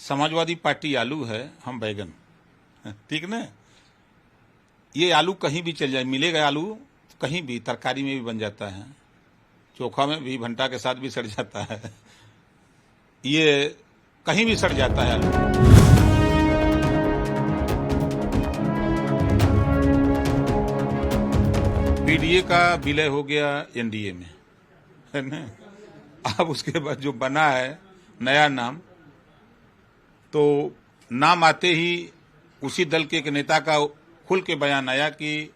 Samajwadi party आलू है, हम बैगन। ठीक ना। ये आलू कहीं भी चल जाए, मिलेगा आलू कहीं भी, तरकारी में भी बन जाता है, चोखा में भी, भंटा के साथ भी सड़ जाता है, ये कहीं भी सड़ जाता है आलू। पीडीए का विलय हो गया एनडीए में, है ना। अब उसके बाद जो बना है नया नाम, तो नाम आते ही उसी दल के एक नेता का खुल के बयान आया कि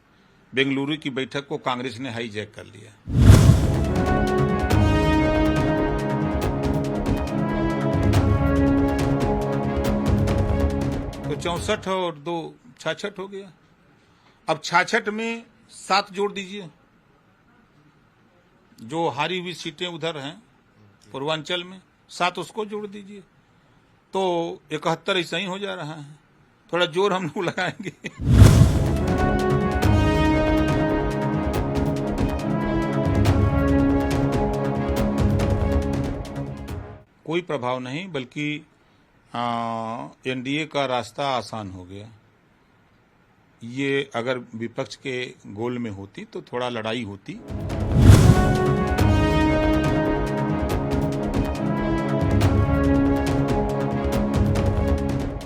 बेंगलुरु की बैठक को कांग्रेस ने हाईजैक कर लिया। तो 64 और 2 66 हो गया। अब 66 में 7 जोड़ दीजिए, जो हारी हुई सीटें उधर हैं पूर्वांचल में, 7 उसको जोड़ दीजिए, तो 71 ऐसा ही हो जा रहा है। थोड़ा जोर हम लोग लगाएंगे। कोई प्रभाव नहीं, बल्कि एनडीए का रास्ता आसान हो गया। ये अगर विपक्ष के गोल में होती तो थोड़ा लड़ाई होती।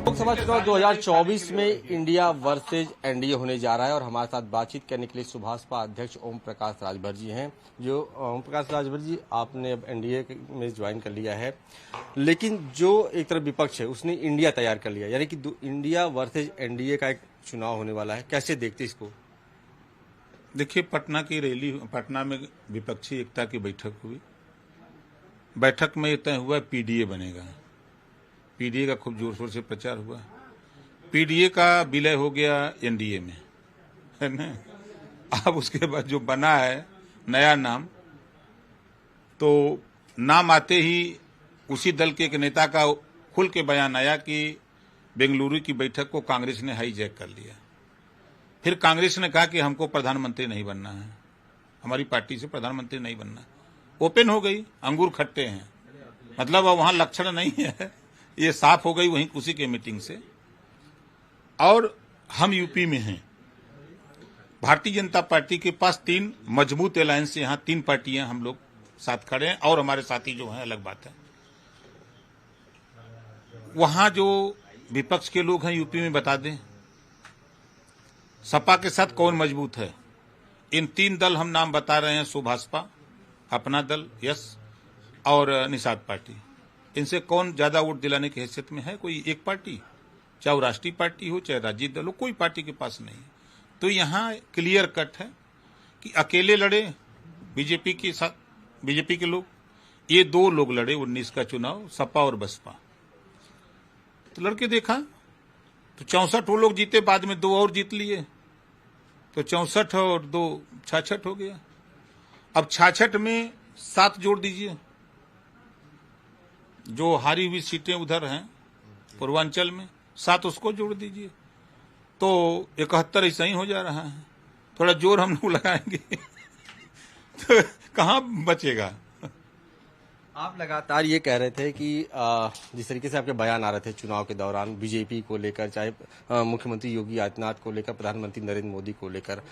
लोकसभा चुनाव 2024 में इंडिया वर्सेज एनडीए होने जा रहा है और हमारे साथ बातचीत करने के लिए सुभाषपा अध्यक्ष ओम प्रकाश राजभर जी हैं। जो ओम प्रकाश राजभर जी, आपने अब एनडीए में ज्वाइन कर लिया है, लेकिन जो एक तरफ विपक्ष है उसने इंडिया तैयार कर लिया, यानी कि इंडिया वर्सेज एनडीए का एक चुनाव होने वाला है। कैसे देखते इसको? देखिए, पटना की रैली, पटना में विपक्षी एकता की बैठक हुई। बैठक में ये तय हुआ पीडीए बनेगा। पीडीए का खूब जोर शोर से प्रचार हुआ। पीडीए का विलय हो गया एनडीए में, है ना। अब उसके बाद जो बना है नया नाम, तो नाम आते ही उसी दल के एक नेता का खुल के बयान आया कि बेंगलुरु की बैठक को कांग्रेस ने हाईजैक कर लिया। फिर कांग्रेस ने कहा कि हमको प्रधानमंत्री नहीं बनना है, हमारी पार्टी से प्रधानमंत्री नहीं बनना। ओपन हो गई, अंगूर खट्टे हैं, मतलब अब वहां लक्षण नहीं है, ये साफ हो गई वहीं उसी के मीटिंग से। और हम यूपी में हैं, भारतीय जनता पार्टी के पास 3 मजबूत अलायंस, यहां 3 पार्टियां हम लोग साथ खड़े हैं, और हमारे साथी जो हैं अलग बात है। वहां जो विपक्ष के लोग हैं यूपी में, बता दें सपा के साथ कौन मजबूत है। इन 3 दल हम नाम बता रहे हैं, सुभाषपा, अपना दल, यस और निषाद पार्टी। इनसे कौन ज्यादा वोट दिलाने की हैसियत में है? कोई एक पार्टी, चाहे वो राष्ट्रीय पार्टी हो चाहे राज्य दल हो, कोई पार्टी के पास नहीं। तो यहाँ क्लियर कट है कि अकेले लड़े बीजेपी के साथ, बीजेपी के लोग, ये 2 लोग लड़े 19 का चुनाव, सपा और बसपा। तो लड़के देखा तो 64 वो लोग जीते, बाद में 2 और जीत लिए, तो 64 और 2 66 हो गया। अब 66 में 7 जोड़ दीजिए, जो हारी हुई सीटें उधर हैं पूर्वांचल में, 7 उसको जोड़ दीजिए, तो 71 ऐसा ही हो जा रहा है। थोड़ा जोर हम लोग लगाएंगे। तो कहाँ बचेगा? आप लगातार ये कह रहे थे कि जिस तरीके से आपके बयान आ रहे थे चुनाव के दौरान, बीजेपी को लेकर, चाहे मुख्यमंत्री योगी आदित्यनाथ को लेकर, प्रधानमंत्री नरेंद्र मोदी को लेकर,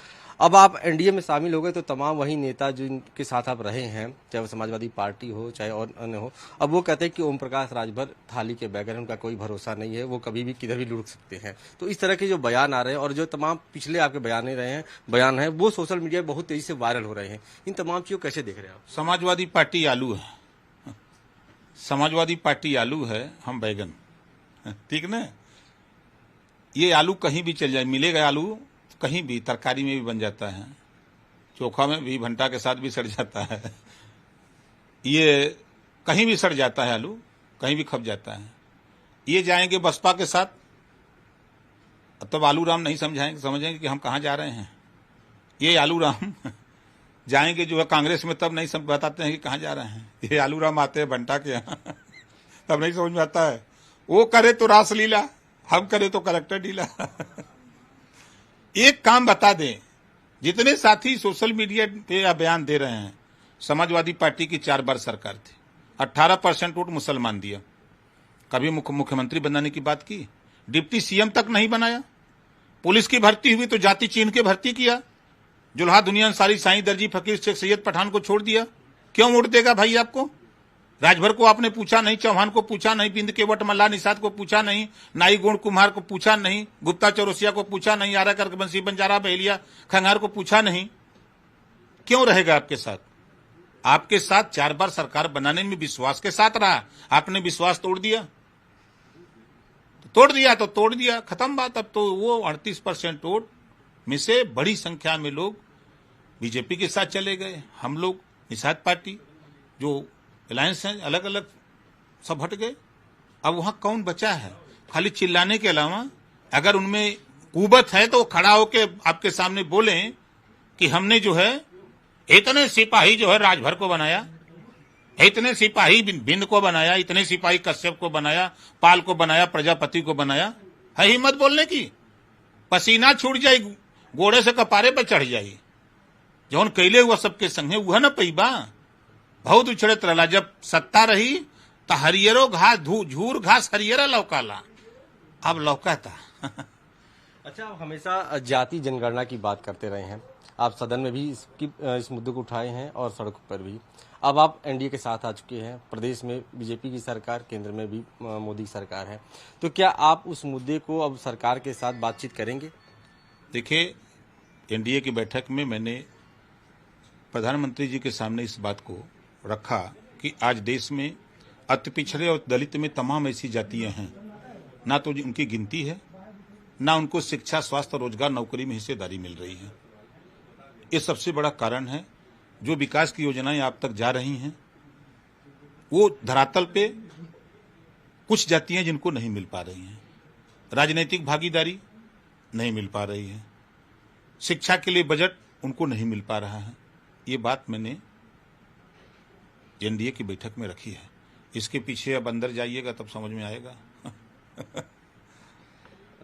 अब आप एनडीए में शामिल हो गए, तो तमाम वही नेता जिनके साथ आप रहे हैं, चाहे वो समाजवादी पार्टी हो चाहे और अन्य हो, अब वो कहते हैं कि ओम प्रकाश राजभर थाली के बैगन, उनका कोई भरोसा नहीं है, वो कभी भी किधर भी लुढ़क सकते हैं। तो इस तरह के जो बयान आ रहे हैं और जो तमाम पिछले आपके बयान हैं वो सोशल मीडिया बहुत तेजी से वायरल हो रहे हैं, इन तमाम चीजों को कैसे देख रहे हैं आप? समाजवादी पार्टी आलू है, समाजवादी पार्टी आलू है, हम बैगन। ठीक ना। ये आलू कहीं भी चल जाए, मिलेगा आलू कहीं भी, तरकारी में भी बन जाता है, चोखा में भी, भंटा के साथ भी सड़ जाता है, ये कहीं भी सड़ जाता है आलू, कहीं भी खप जाता है। ये जाएंगे बसपा के साथ, तब आलू राम नहीं समझेंगे कि हम कहाँ जा रहे हैं। ये आलू राम जाएंगे जो है कांग्रेस में, तब नहीं बताते हैं कि कहाँ जा रहे हैं। ये आलू राम आते हैं भंटा के यहाँ, तब नहीं समझ में आता है। वो करे तो रासलीला, हम करे तो कलेक्टर डीला। एक काम बता दें, जितने साथी सोशल मीडिया पे बयान दे रहे हैं, समाजवादी पार्टी की 4 बार सरकार थी, 18% वोट मुसलमान दिया, कभी मुख्यमंत्री बनाने की बात की? डिप्टी सीएम तक नहीं बनाया। पुलिस की भर्ती हुई तो जाति चीन के भर्ती किया। जुल्हा दुनिया अंसारी, साईं दर्जी, फकीर शेख सैयद पठान को छोड़ दिया। क्यों वोट देगा भाई आपको? राजभर को आपने पूछा नहीं, चौहान को पूछा नहीं, बिंद केवट, मल्ला निषाद को पूछा नहीं, नाई गुण कुम्हार को पूछा नहीं, गुप्ता चौरसिया को पूछा नहीं, आरा करके बंसी बंजारा, बहेलिया, खंगार को पूछा नहीं। क्यों रहेगा आपके साथ? आपके साथ 4 बार सरकार बनाने में विश्वास के साथ रहा। आपने विश्वास तोड़ दिया तो तोड़ दिया, खत्म बात। अब तो वो 38% वोट में से बड़ी संख्या में लोग बीजेपी के साथ चले गए। हम लोग निषाद पार्टी जो अलायंस है, अलग अलग सब हट गए। अब वहां कौन बचा है? खाली चिल्लाने के अलावा अगर उनमें कुवत है तो वो खड़ा होके आपके सामने बोले कि हमने जो है इतने सिपाही जो है राजभर को बनाया, इतने सिपाही बिंद को बनाया, इतने सिपाही कश्यप को बनाया, पाल को बनाया, प्रजापति को बनाया। है हिम्मत बोलने की? पसीना छूट जाए, घोड़े से कपारे पर चढ़ जाए। जौन कैले हुआ सबके संगे वह न पैबा। बहुत उछड़त रहला। जब सत्ता रही तो हरियरो घास झूर घास हरियरा लौकाला, अब लौकाता। अच्छा, आप हमेशा जाति जनगणना की बात करते रहे हैं। आप सदन में भी इस मुद्दे को उठाए हैं और सड़कों पर भी। अब आप एनडीए के साथ आ चुके हैं। प्रदेश में बीजेपी की सरकार, केंद्र में भी मोदी सरकार है। तो क्या आप उस मुद्दे को अब सरकार के साथ बातचीत करेंगे? देखिए, एनडीए की बैठक में मैंने प्रधानमंत्री जी के सामने इस बात को रखा कि आज देश में अति पिछड़े और दलित में तमाम ऐसी जातियां हैं, ना तो उनकी गिनती है, ना उनको शिक्षा, स्वास्थ्य, रोजगार, नौकरी में हिस्सेदारी मिल रही है। ये सबसे बड़ा कारण है। जो विकास की योजनाएं आप तक जा रही हैं वो धरातल पे कुछ जातियां जिनको नहीं मिल पा रही हैं। राजनीतिक भागीदारी नहीं मिल पा रही है। शिक्षा के लिए बजट उनको नहीं मिल पा रहा है। ये बात मैंने एनडीए की बैठक में रखी है। इसके पीछे अब अंदर जाइएगा तब समझ में आएगा।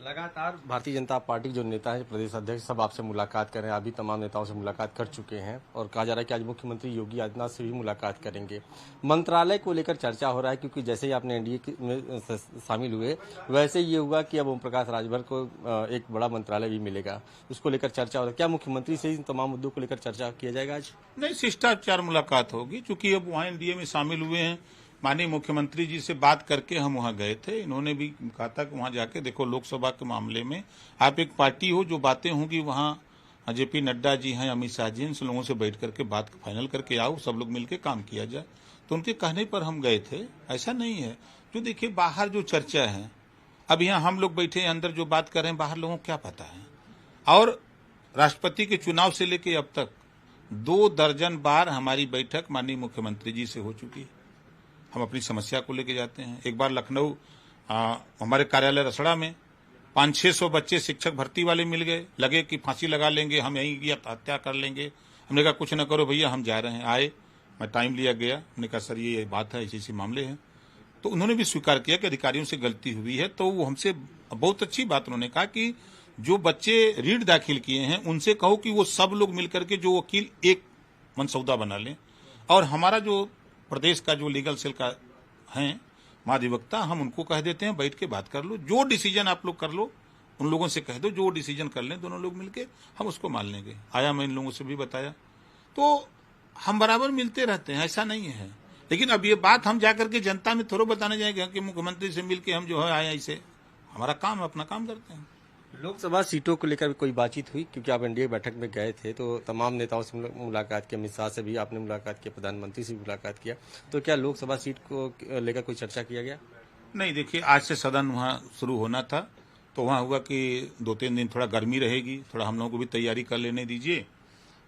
लगातार भारतीय जनता पार्टी जो नेता है, प्रदेश अध्यक्ष, सब आपसे मुलाकात कर रहे हैं। अभी तमाम नेताओं से मुलाकात कर चुके हैं और कहा जा रहा है कि आज मुख्यमंत्री योगी आदित्यनाथ से भी मुलाकात करेंगे। मंत्रालय को लेकर चर्चा हो रहा है क्योंकि जैसे ही आपने एनडीए में शामिल हुए वैसे ये हुआ कि अब ओम प्रकाश राजभर को एक बड़ा मंत्रालय भी मिलेगा। उसको लेकर चर्चा हो रहा है। क्या मुख्यमंत्री से इन तमाम मुद्दों को लेकर चर्चा किया जाएगा आज? नहीं, शिष्टाचार मुलाकात होगी। चूंकि अब वहां एनडीए में शामिल हुए हैं, माननीय मुख्यमंत्री जी से बात करके हम वहां गए थे। इन्होंने भी कहा था कि वहां जाके देखो, लोकसभा के मामले में आप एक पार्टी हो, जो बातें होंगी वहां जेपी नड्डा जी हैं, अमित शाह जी, इन लोगों से बैठ करके बात फाइनल करके आओ, सब लोग मिलकर काम किया जाए। तो उनके कहने पर हम गए थे। ऐसा नहीं है। जो देखिए, बाहर जो चर्चा है, अब यहाँ हम लोग बैठे हैं, अंदर जो बात कर रहे हैं, बाहर लोगों को क्या पता है। और राष्ट्रपति के चुनाव से लेकर अब तक 2 दर्जन बार हमारी बैठक माननीय मुख्यमंत्री जी से हो चुकी है। हम अपनी समस्या को लेके जाते हैं। एक बार लखनऊ हमारे कार्यालय रसड़ा में 500-600 बच्चे शिक्षक भर्ती वाले मिल गए। लगे कि फांसी लगा लेंगे, हम यहीं की हत्या कर लेंगे। हमने कहा कुछ न करो भैया, हम जा रहे हैं। आए, मैं टाइम लिया गया। हमने कहा सर ये बात है, ऐसे मामले हैं। तो उन्होंने भी स्वीकार किया कि अधिकारियों से गलती हुई है। तो वो हमसे बहुत अच्छी बात उन्होंने कहा कि जो बच्चे रीट दाखिल किए हैं उनसे कहो कि वो सब लोग मिलकर के जो वकील एक मनसौदा बना लें। और हमारा जो प्रदेश का जो लीगल सेल का है महाधिवक्ता, हम उनको कह देते हैं बैठ के बात कर लो, जो डिसीजन आप लोग कर लो, उन लोगों से कह दो जो डिसीजन कर लें, दोनों लोग मिलके हम उसको मान लेंगे। आया, मैं इन लोगों से भी बताया। तो हम बराबर मिलते रहते हैं, ऐसा नहीं है। लेकिन अब ये बात हम जाकर के जनता में थोड़ा बताने जाएंगे कि मुख्यमंत्री से मिलकर हम जो है आए ऐसे। हमारा काम है, अपना काम करते हैं। लोकसभा सीटों को लेकर कोई बातचीत हुई? क्योंकि आप एनडीए बैठक में गए थे तो तमाम नेताओं से मुलाकात की, अमित शाह से भी आपने मुलाकात की, प्रधानमंत्री से भी मुलाकात किया। तो क्या लोकसभा सीट को लेकर कोई चर्चा किया गया? नहीं, देखिए, आज से सदन वहाँ शुरू होना था तो वहाँ हुआ कि 2-3 दिन थोड़ा गर्मी रहेगी, थोड़ा हम लोगों को भी तैयारी कर लेने दीजिए।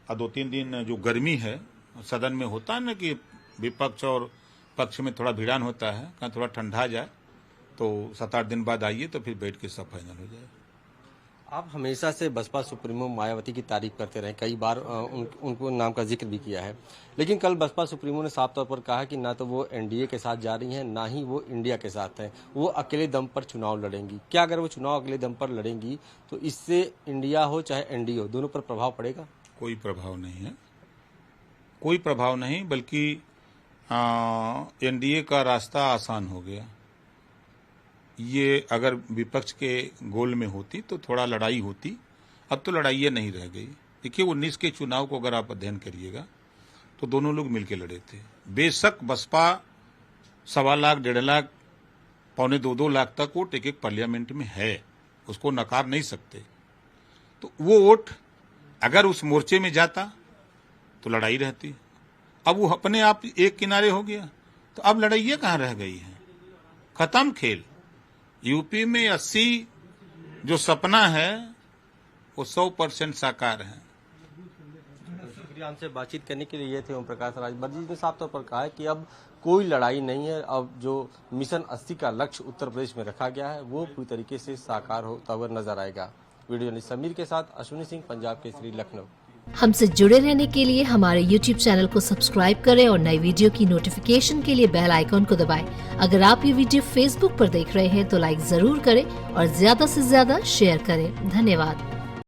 और 2-3 दिन जो गर्मी है सदन में होता है ना कि विपक्ष और पक्ष में थोड़ा भिड़ान होता है, कहाँ थोड़ा ठंडा जाए, तो 7-8 दिन बाद आइए तो फिर बैठ के सब फाइनल हो जाए। आप हमेशा से बसपा सुप्रीमो मायावती की तारीफ करते रहे, कई बार उनको नाम का जिक्र भी किया है। लेकिन कल बसपा सुप्रीमो ने साफ तौर पर कहा कि ना तो वो एनडीए के साथ जा रही हैं, ना ही वो इंडिया के साथ हैं। वो अकेले दम पर चुनाव लड़ेंगी। क्या अगर वो चुनाव अकेले दम पर लड़ेंगी तो इससे इंडिया हो चाहे एनडीए हो, दोनों पर प्रभाव पड़ेगा? कोई प्रभाव नहीं है, कोई प्रभाव नहीं। बल्कि एनडीए का रास्ता आसान हो गया। ये अगर विपक्ष के गोल में होती तो थोड़ा लड़ाई होती। अब तो लड़ाई नहीं रह गई। देखिए 19 के चुनाव को अगर आप अध्ययन करिएगा तो दोनों लोग मिलकर लड़े थे। बेशक बसपा 1.25 लाख 1.5 लाख 1.25-2 लाख तक वोट एक पार्लियामेंट में है, उसको नकार नहीं सकते। तो वो वोट अगर उस मोर्चे में जाता तो लड़ाई रहती। अब वो अपने आप एक किनारे हो गया, तो अब लड़ाइयाँ कहाँ रह गई है, खत्म खेल। यूपी में 80 जो सपना है वो 100% साकार है। शुक्रिया हमसे बातचीत करने के लिए। ये थे ओम प्रकाश राजभर जी ने साफ तौर पर कहा है कि अब कोई लड़ाई नहीं है। अब जो मिशन 80 का लक्ष्य उत्तर प्रदेश में रखा गया है वो पूरी तरीके से साकार होता हुआ नजर आएगा। वीडियो जर्नलिस्ट समीर के साथ अश्विनी सिंह, पंजाब केसरी, लखनऊ। हमसे जुड़े रहने के लिए हमारे YouTube चैनल को सब्सक्राइब करें और नई वीडियो की नोटिफिकेशन के लिए बेल आइकॉन को दबाएं। अगर आप ये वीडियो Facebook पर देख रहे हैं तो लाइक जरूर करें और ज्यादा से ज्यादा शेयर करें। धन्यवाद।